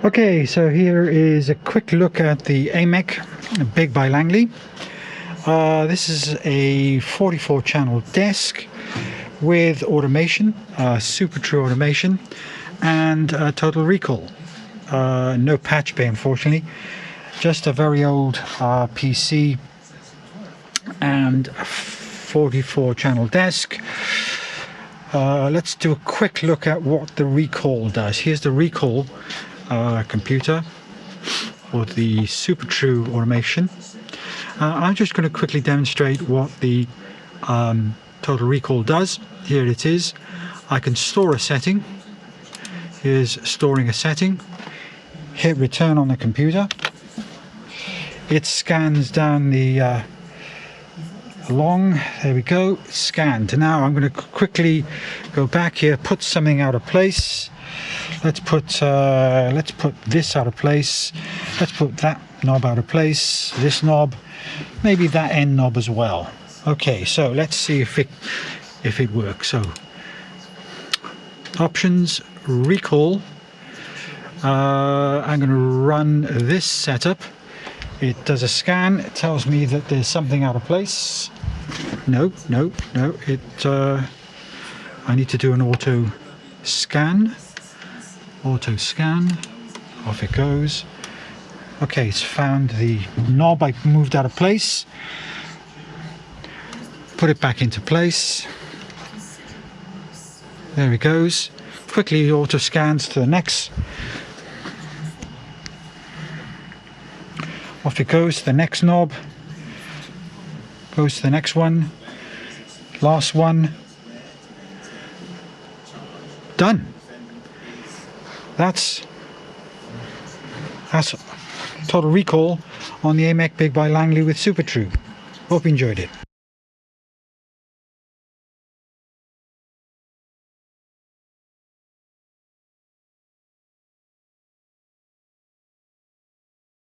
Okay, so here is a quick look at the Amek BIG by Lanley. This is a 44 channel desk with automation, super true automation, and total recall. No patch bay, unfortunately, just a very old PC and a 44 channel desk. Let's do a quick look at what the recall does. Here's the recall computer or the super true automation. I'm just going to quickly demonstrate what the total recall does. Here it is. I can store a setting. Here's storing a setting. Hit return on the computer. It scans down the along. There we go. It's scanned. Now I'm going to quickly go back here, put something out of place. Let's put this out of place. Let's put that knob out of place. This knob, maybe that end knob as well. Okay, so let's see if it works. So options, recall. I'm going to run this setup. It does a scan. It tells me that there's something out of place. No. I need to do an auto scan. Auto scan. Off it goes. Okay, it's found the knob I moved out of place. Put it back into place. There it goes. Quickly auto scans to the next. Off it goes to the next knob. Goes to the next one. Last one. Done. That's total recall on the Amek BIG by Lanley with Super True. Hope you enjoyed it.